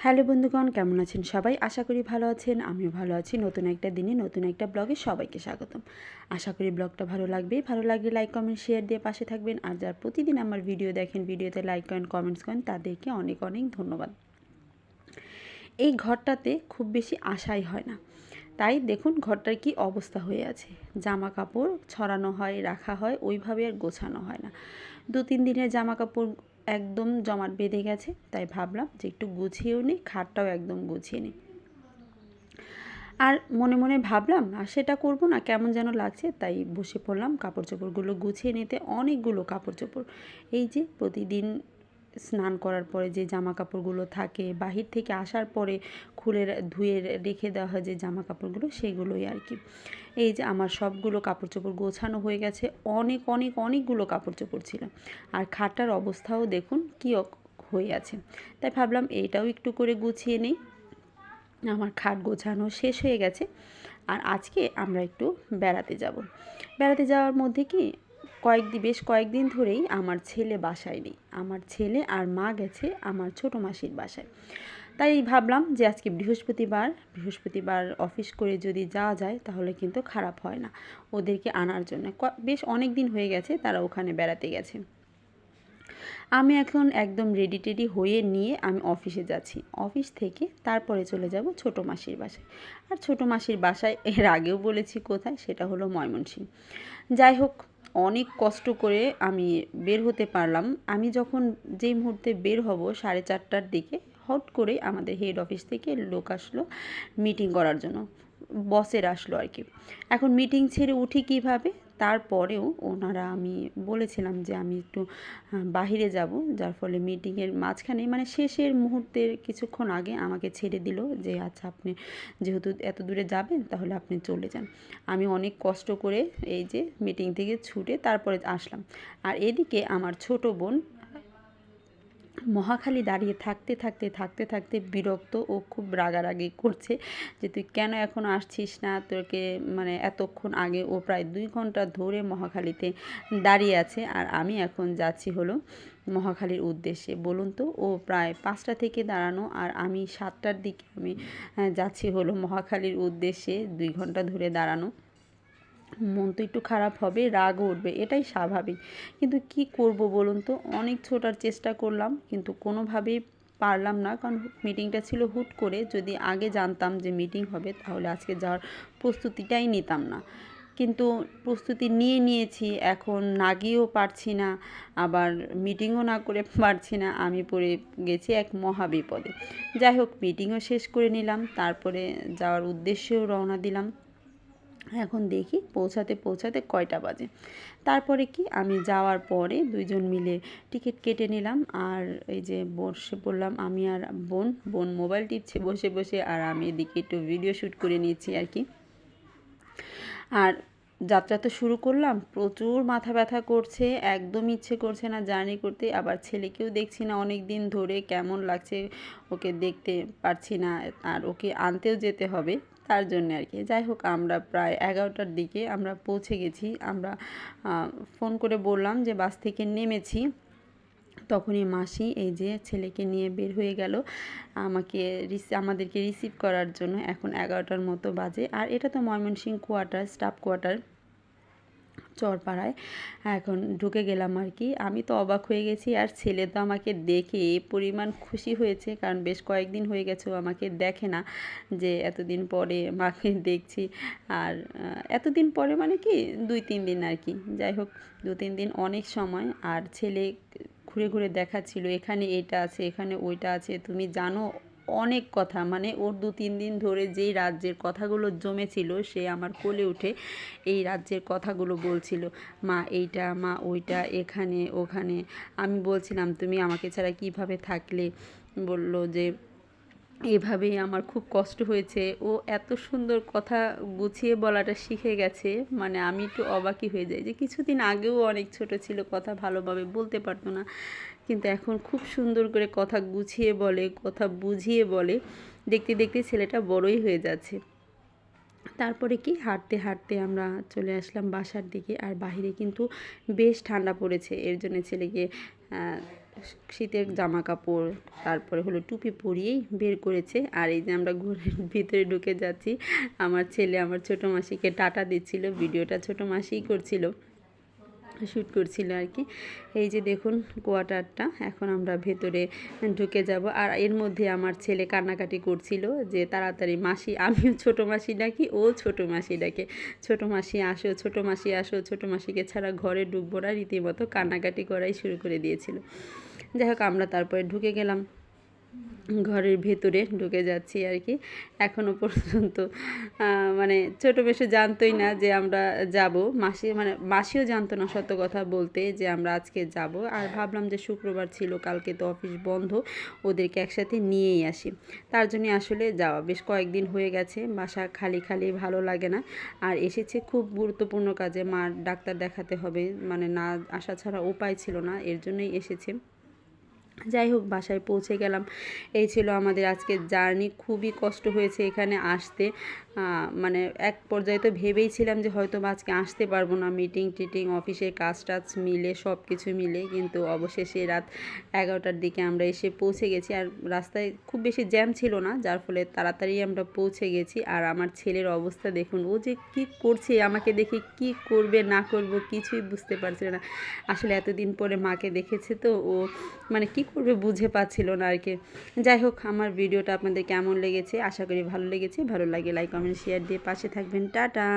Hello বন্ধুগণ, কেমন আছেন সবাই? আশা করি ভালো আছেন। আমিও ভালো আছি। নতুন একটা দিনে নতুন একটা ব্লগে সবাইকে স্বাগতম। আশা করি ব্লগটা ভালো লাগবে। ভালো লাগলে লাইক কমেন্ট শেয়ার দিয়ে পাশে থাকবেন। আর যারা প্রতিদিন আমার ভিডিও দেখেন, ভিডিওতে লাইক করেন, কমেন্টস করেন, তাদেরকে অনেক অনেক ধন্যবাদ। এই ঘরটাতে খুব বেশি আশাই হয় না, তাই দেখুন ঘরটার কি অবস্থা হয়ে আছে। জামা কাপড় ছড়ানো হয়, রাখা হয়, ওইভাবে আর গোছানো হয় না। 2-3 দিনের জামা কাপড় একদম জমাট বেঁধে গেছে, তাই ভাবলাম যে একটু গুছিয়েও নিই, খাটটাও একদম গুছিয়ে নিই। আর মনে মনে ভাবলাম আর সেটা করব না, কেমন যেন লাগছে, তাই বসে পড়লাম কাপড় চোপড়গুলো গুছিয়ে নিতে। অনেকগুলো কাপড় চোপড়, এই যে প্রতিদিন স্নান করার পরে যে জামা কাপড়গুলো থাকে, বাহির থেকে আসার পরে খুলে ধুয়ে রেখে দেওয়া হয় যে জামা কাপড়গুলো, সেগুলোই আর কি। এই যে আমার সবগুলো কাপড় চোপড় গোছানো হয়ে গেছে। অনেক অনেক অনেকগুলো কাপড় চোপড় ছিল। আর খাটটার অবস্থাও দেখুন কী হয়ে আছে, তাই ভাবলাম এইটাও একটু করে গুছিয়ে নিই। আমার খাট গোছানো শেষ হয়ে গেছে। আর আজকে আমরা একটু বেড়াতে যাব। বেড়াতে যাওয়ার মধ্যে কি বেশ কয়েকদিন ধরেই আমার ছেলে বাসায় নেই। আমার ছেলে আর মা গেছে আমার ছোটো মাসির বাসায়। তাই ভাবলাম যে আজকে বৃহস্পতিবার অফিস করে যদি যাওয়া যায় তাহলে কিন্তু খারাপ হয় না ওদেরকে আনার জন্য। বেশ অনেক দিন হয়ে গেছে তারা ওখানে বেড়াতে গেছে। আমি এখন একদম রেডি টেডি হয়ে নিয়ে আমি অফিসে যাচ্ছি। অফিস থেকে তারপরে চলে যাব ছোটো মাসির বাসায়। আর ছোটো মাসির বাসায় এর আগেও বলেছি কোথায়, সেটা হলো ময়মনসিংহ। যাই হোক, অনেক কষ্ট করে আমি বের হতে পারলাম। আমি যখন যেই মুহূর্তে বের হব 4:30টার দিকে, হট করে আমাদের হেড অফিস থেকে লোক আসলো মিটিং করার জন্য, বসের আসলো আর কি। এখন মিটিং ছেড়ে উঠি কীভাবে? তারপরেও ওনারা, আমি বলেছিলাম যে আমি একটু বাহিরে যাব, যার ফলে মিটিংয়ের মাঝখানে মানে শেষের মুহূর্তের কিছুক্ষণ আগে আমাকে ছেড়ে দিল যে আচ্ছা আপনি যেহেতু এত দূরে যাবেন তাহলে আপনি চলে যান। আমি অনেক কষ্ট করে এই যে মিটিং থেকে ছুটে তারপরে আসলাম। আর এদিকে আমার ছোট বোন মহাখালী দাঁড়িয়ে থাকতে বিরক্ত ও খুব রাগারাগি করছে যে তুই কেন এখন আসছিস না, তোকে মানে এতক্ষণ আগে ও প্রায় 2 ঘন্টা ধরে মহাখালীতে দাঁড়িয়ে আছে, আর আমি এখন যাচ্ছি হলো মহাখালীর উদ্দেশ্যে। বলুন তো, ও প্রায় 5টা থেকে দাঁড়ানো আর আমি 7টার দিকে আমি যাচ্ছি হলো মহাখালীর উদ্দেশ্যে। 2 ঘন্টা ধরে দাঁড়ানো, মন তো একটু খারাপ হবে, রাগও উঠবে, এটাই স্বাভাবিক। কিন্তু কি করব বলুন তো, অনেক ছোটার চেষ্টা করলাম কিন্তু কোনোভাবেই পারলাম না, কারণ মিটিংটা ছিল হুট করে। যদি আগে জানতাম যে মিটিং হবে তাহলে আজকে যাওয়ার প্রস্তুতিটাই নিতাম না। কিন্তু প্রস্তুতি নিয়েছি, এখন না গিয়েও পারছি না, আবার মিটিংও না করে পারছি না। আমি পড়ে গেছি এক মহাবিপদে। যাই হোক, মিটিংও শেষ করে নিলাম, তারপরে যাওয়ার উদ্দেশ্যেও রওনা দিলাম। এখন দেখি পৌঁছাতে কয়টা বাজে। তারপরে কি আমি যাওয়ার পরে 2জন মিলে টিকিট কেটে নিলাম। আর এই যে বসে পড়লাম আমি আর বোন মোবাইল টিপছে বসে বসে, আর আমি এদিকে একটু ভিডিও শ্যুট করে নিয়েছি আর কি। আর যাত্রা তো শুরু করলাম, প্রচুর মাথা ব্যথা করছে, একদম ইচ্ছে করছে না জার্নি করতে। আবার ছেলেকেও দেখছি না অনেক দিন ধরে, কেমন লাগছে ওকে দেখতে পারছি না, আর ওকে আনতেও যেতে হবে তার জন্য আর কি। যাই হোক, আমরা প্রায় 11টার দিকে আমরা পৌঁছে গেছি। আমরা ফোন করে বললাম যে বাস থেকে নেমেছি। তখনই মাসি এই যে ছেলেকে নিয়ে বের হয়ে গেল আমাদেরকে রিসিভ করার জন্য। এখন 11টার মতো বাজে। আর এটা তো ময়মনসিংহ কোয়ার্টার, স্টাফ কোয়ার্টার চরপাড়ায়। এখন ঢুকে গেলাম আর কি। আমি তো অবাক হয়ে গেছি, আর ছেলে তো আমাকে দেখে এ পরিমাণ খুশি হয়েছে, কারণ বেশ কয়েকদিন হয়ে গেছে ও আমাকে দেখে না, যে এতদিন পরে মাকে দেখছি। আর এতদিন পরে মানে কি 2-3 দিন আর কি। যাই হোক, 2-3 দিন অনেক সময়। আর ছেলে ঘুরে ঘুরে দেখাচ্ছিল এখানে এটা আছে, এখানে ওইটা আছে, তুমি জানো অনেক কথা। মানে ওর 2-3 দিন ধরে যেই রাজ্যের কথাগুলো জমেছিল, সে আমার কোলে উঠে এই রাজ্যের কথাগুলো বলছিল। মা এইটা, মা ওইটা, এখানে ওখানে। আমি বলছিলাম তুমি আমাকে ছাড়া কিভাবে থাকলে? বলল যে এভাবেই আমার খুব কষ্ট হয়েছে। ও এত সুন্দর কথা গুছিয়ে বলাটা শিখে গেছে, মানে আমি একটু অবাকই হয়ে যাই যে কিছুদিন আগেও অনেক ছোট ছিল, কথা ভালোভাবে বলতে পারতো না, কিন্তু এখন খুব সুন্দর করে কথা গুছিয়ে বলে, কথা বুঝিয়ে বলে। দেখতে দেখতে ছেলেটা বড়ই হয়ে যাচ্ছে। তারপরে কি হাঁটতে হাঁটতে আমরা চলে আসলাম বাসার দিকে। আর বাহিরে কিন্তু বেশ ঠান্ডা পড়েছে, এর জন্য ছেলেকে শীতের জামা কাপড়, তারপরে হলো টুপি পরিয়েই বের করেছে। আর এই যে আমরা ঘরের ভিতরে ঢুকে যাচ্ছি, আমার ছেলে আমার ছোটো মাসিকে টাটা দিচ্ছিল, ভিডিওটা ছোটো মাসিই করছিল, শ্যুট করছিল আর কি। এই যে দেখুন কোয়ার্টারটা, এখন আমরা ভেতরে ঢুকে যাব। আর এর মধ্যে আমার ছেলে কান্নাকাটি করছিল যে তাড়াতাড়ি মাসি, আমিও ছোটো মাসি ডাকি, ও ছোটো মাসি ডাকে, ছোটো মাসি আসো, ছোটো মাসি আসো, ছোটো মাসিকে ছাড়া ঘরে ঢুকবো না, রীতিমতো কান্নাকাটি করাই শুরু করে দিয়েছিল। যাই হোক আমরা তারপরে ঢুকে গেলাম, ঘরের ভেতরে ঢুকে যাচ্ছি আর কি। এখনও পর্যন্ত মানে ছোটো বেশি জানতোই না যে আমরা যাব, মাসিও জানতো না সত্য কথা বলতে যে আমরা আজকে যাব। আর ভাবলাম যে শুক্রবার ছিল, কালকে তো অফিস বন্ধ, ওদেরকে একসাথে নিয়েই আসি, তার জন্যে আসলে যাওয়া। বেশ কয়েকদিন হয়ে গেছে, বাসা খালি খালি ভালো লাগে না। আর এসেছে খুব গুরুত্বপূর্ণ কাজে, মার ডাক্তার দেখাতে হবে, মানে না আসা ছাড়া উপায় ছিল না, এর জন্যই এসেছে। যাই হোক বাসায় পৌঁছে গেলাম। এই ছিল আমাদের আজকের জার্নি। খুবই কষ্ট হয়েছে এখানে আসতে, মানে এক পর্যায়ে তো ভেবেইছিলাম যে হয়তো বা আজকে আসতে পারবো না, মিটিং টিটিং অফিসের কাজ টাজ মিলে সব কিছু মিলে, কিন্তু অবশেষে রাত 11টার দিকে আমরা এসে পৌঁছে গেছি। আর রাস্তায় খুব বেশি জ্যাম ছিল না, যার ফলে তাড়াতাড়ি আমরা পৌঁছে গেছি। আর আমার ছেলের অবস্থা দেখুন, ও যে কী করছে, আমাকে দেখে কি করবে না করবো কিছুই বুঝতে পারছিল না। আসলে এতদিন পরে মাকে দেখেছে তো, ও মানে কি করবে বুঝে পাচ্ছিল না আর কি। যাই হোক আমার ভিডিওটা আপনাদের কেমন লেগেছে, আশা করি ভালো লেগেছে। ভালো লাগে লাইক কমেন্ট শেয়ার দিয়ে পাশে থাকবেন। টাটা।